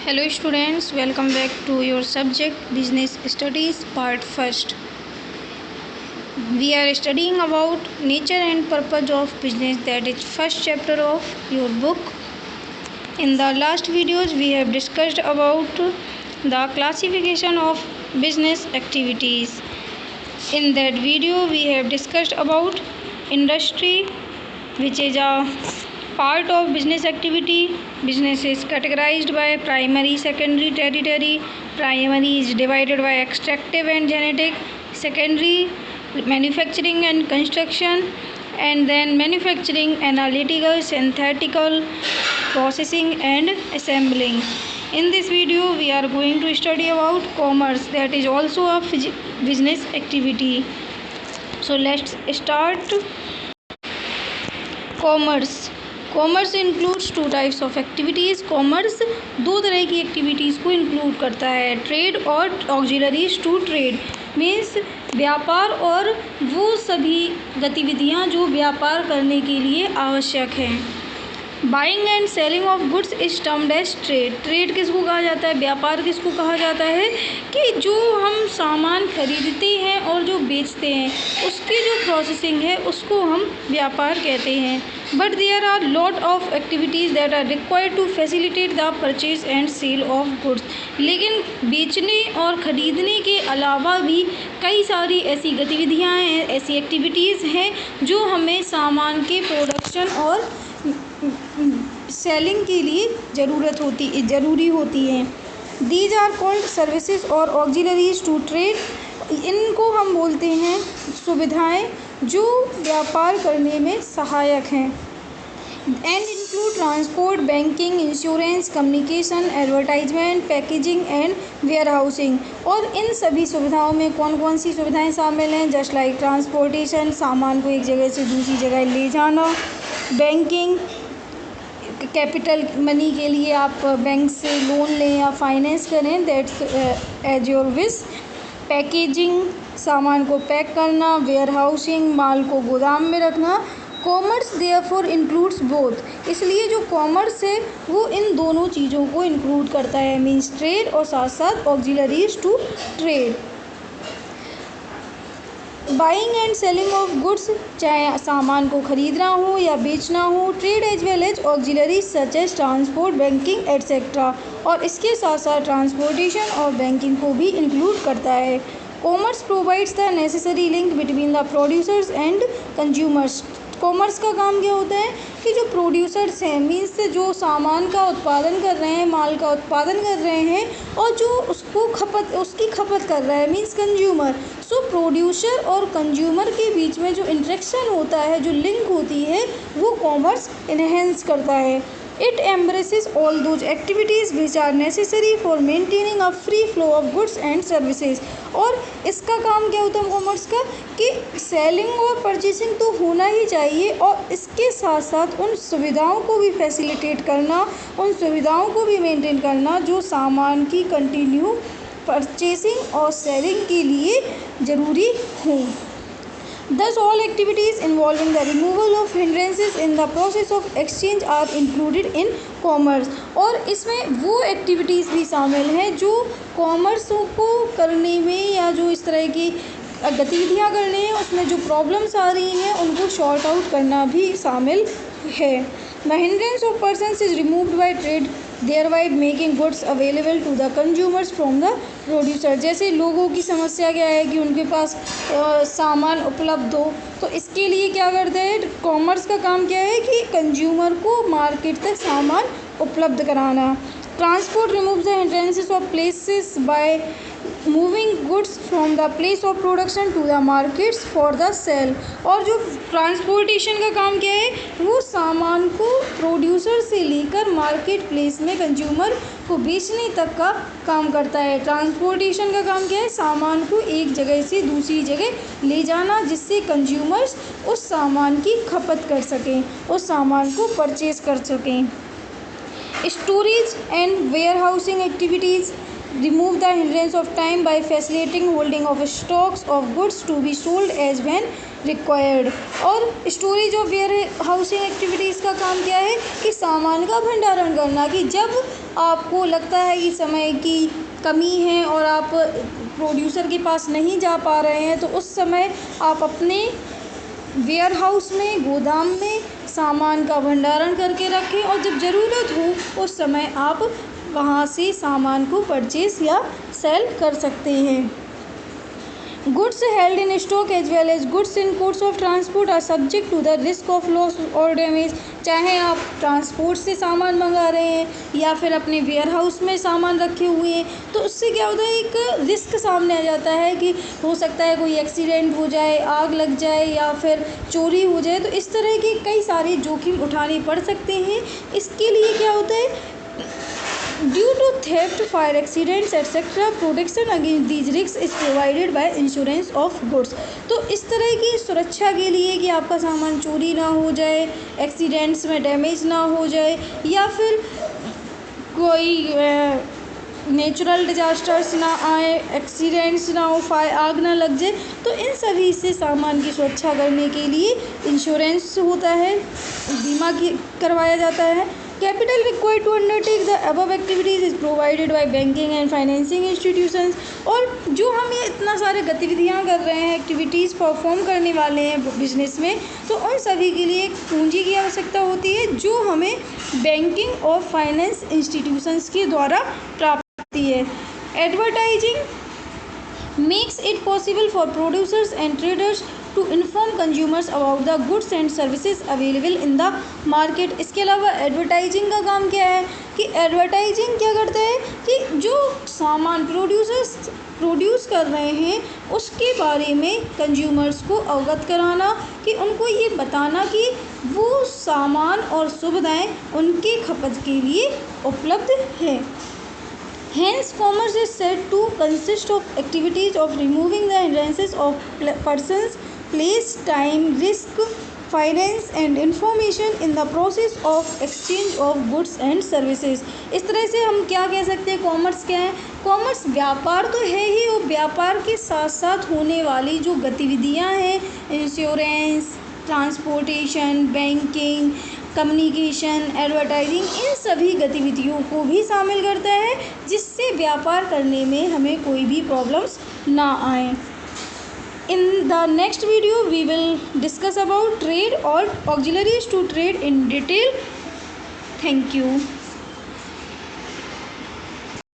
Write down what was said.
Hello students, welcome back to your subject Business Studies Part First. We are studying about nature and purpose of business, that is first chapter of your book. In the last videos we have discussed about the classification of business activities. In that video we have discussed about industry, which is a part of business activity. Business is categorized by primary, secondary, tertiary. Primary is divided by extractive and genetic, secondary manufacturing and construction, and then manufacturing, analytical, synthetical, processing and assembling. In this video we are going to study about commerce, that is also a business activity. So let's start. Commerce includes two types of activities. Commerce दो तरह की activities को include करता है, trade और auxiliaries to trade. Means व्यापार और वो सभी गतिविधियाँ जो व्यापार करने के लिए आवश्यक हैं. Buying and selling of goods is termed as trade. Trade किसको कहा जाता है, व्यापार किसको कहा जाता है कि जो हम सामान खरीदते हैं और जो बेचते हैं उसकी जो प्रोसेसिंग है उसको हम व्यापार कहते हैं. But there are lot of activities that are required to facilitate the purchase and sale of goods. लेकिन बेचने और ख़रीदने के अलावा भी कई सारी ऐसी गतिविधियाँ हैं, ऐसी एक्टिविटीज़ हैं जो हमें सामान के प्रोडक्शन और सेलिंग के लिए ज़रूरी होती हैं. दीज आर कॉल्ड सर्विसेज और ऑक्सिलरीज टू ट्रेड. इनको हम बोलते हैं सुविधाएं जो व्यापार करने में सहायक हैं. And include transport, banking, insurance, communication, advertisement, packaging and warehousing. और इन सभी सुविधाओं में कौन कौन सी सुविधाएं शामिल हैं? जस्ट लाइक ट्रांसपोर्टेशन, सामान को एक जगह से दूसरी जगह ले जाना. बैंकिंग, कैपिटल मनी के लिए आप बैंक से लोन लें या फाइनेंस करें, that's as your wish. Packaging, सामान को पैक करना. वेयर हाउसिंग, माल को गोदाम में रखना. Commerce therefore includes both. इसलिए जो कॉमर्स है वो इन दोनों चीज़ों को इंक्लूड करता है, मीन्स ट्रेड और साथ साथ auxiliaries to trade. Buying and selling of goods, चाहे सामान को खरीदना हो या बेचना हो. Trade as well as auxiliaries such as transport, banking etcetera. और इसके साथ साथ ट्रांसपोर्टेशन और बैंकिंग को भी इंक्लूड करता है. Commerce provides the necessary link between the producers and consumers. Commerce का काम क्या होता है कि जो प्रोड्यूसर्स हैं, मीन्स जो सामान का उत्पादन कर रहे हैं, माल का उत्पादन कर रहे हैं, और जो उसकी खपत कर रहा है, मीन्स कंज्यूमर. सो प्रोड्यूसर और कंज्यूमर के बीच में जो इंटरेक्शन होता है, जो लिंक होती है, वो कॉमर्स इनहेंस करता है. It embraces all those activities which are necessary for maintaining a free flow of goods and services. और इसका काम क्या होता है कॉमर्स का कि सेलिंग और परचेसिंग तो होना ही चाहिए, और इसके साथ साथ उन सुविधाओं को भी फैसिलिटेट करना, उन सुविधाओं को भी मेंटेन करना जो सामान की कंटिन्यू परचेसिंग और सेलिंग के लिए ज़रूरी हों. Thus, all activities involving the removal of hindrances in the process of exchange are included in commerce. और इसमें वो एक्टिविटीज़ भी शामिल हैं जो कॉमर्स को करने में या जो इस तरह की गतिविधियाँ करने हैं उसमें जो प्रॉब्लम्स आ रही हैं उनको शॉर्ट आउट करना भी शामिल है. The hindrance of persons is removed by trade, thereby making goods available to the consumers from the producer. जैसे लोगों की समस्या क्या है कि उनके पास सामान उपलब्ध हो, तो इसके लिए क्या करते हैं, कॉमर्स का काम क्या है कि कंज्यूमर को मार्केट तक सामान उपलब्ध कराना. Transport removes the hindrances of places by moving goods from the place of production to the markets for the sale. और जो ट्रांसपोर्टेशन का काम क्या है, वो सामान को प्रोड्यूसर से लेकर मार्केट प्लेस में कंज्यूमर को बेचने तक का काम करता है. ट्रांसपोर्टेशन का काम क्या है, सामान को एक जगह से दूसरी जगह ले जाना जिससे कंज्यूमर्स उस सामान की खपत कर सकें, उस सामान को परचेज कर सकें. Storage and warehousing activities remove the hindrance of time by facilitating holding of stocks of goods to be sold as when required. और storage of warehousing activities का काम क्या है कि सामान का भंडारण करना, कि जब आपको लगता है कि समय की कमी है और आप प्रोड्यूसर के पास नहीं जा पा रहे हैं, तो उस समय आप अपने वेयरहाउस में, गोदाम में सामान का भंडारण करके रखें और जब ज़रूरत हो उस समय आप वहाँ से सामान को परचेस या सेल कर सकते हैं। Goods held in stock as well as goods in course of transport are subject to the risk of loss or damage। चाहे आप ट्रांसपोर्ट से सामान मंगा रहे हैं या फिर अपने वेयरहाउस में सामान रखे हुए हैं, तो उससे क्या होता है, एक रिस्क सामने आ जाता है कि हो सकता है कोई एक्सीडेंट हो जाए, आग लग जाए या फिर चोरी हो जाए। तो इस तरह के कई सारे जोखिम उठाने पड़ सकते हैं। इसके लिए क्या होता है, due to theft, fire accidents etcetera, protection against these risk is provided by insurance of goods. तो इस तरह की सुरक्षा के लिए कि आपका सामान चोरी ना हो जाए, एक्सीडेंट्स में डैमेज ना हो जाए या फिर कोई नेचुरल डिजास्टर्स ना आए, एक्सीडेंट्स ना हो, आग ना लग जाए, तो इन सभी से सामान की सुरक्षा करने के लिए इंश्योरेंस होता है, बीमा करवाया जाता है। Capital required to undertake the above activities is provided by banking and financing institutions. और जो हम ये इतना सारे गतिविधियाँ कर रहे हैं, एक्टिविटीज़ परफॉर्म करने वाले हैं बिजनेस में, तो उन सभी के लिए एक पूंजी की आवश्यकता होती है जो हमें बैंकिंग और फाइनेंस इंस्टीट्यूशंस के द्वारा प्राप्त होती है। Advertising makes it possible for producers and traders to inform consumers about the goods and services available in the market। इसके अलावा एडवर्टाइजिंग का काम क्या है कि एडवर्टाइजिंग क्या करता है कि जो सामान प्रोड्यूसर्स प्रोड्यूस कर रहे हैं उसके बारे में कंज्यूमर्स को अवगत कराना, कि उनको ये बताना कि वो सामान और सुविधाएं उनके खपत के लिए उपलब्ध है। Hence, commerce is said to consist of activities of removing the hindrances of persons, place, time, risk, finance and information in the process of exchange of goods and services। इस तरह से हम क्या कह सकते हैं, कॉमर्स क्या है? कॉमर्स व्यापार तो है ही, और व्यापार के साथ साथ होने वाली जो गतिविधियां हैं, insurance, transportation, banking, communication, advertising, इन सभी गतिविधियों को भी शामिल करता है जिससे व्यापार करने में हमें कोई भी प्रॉब्लम्स ना आए। In the next video we will discuss about trade और auxiliaries to trade in detail. Thank you.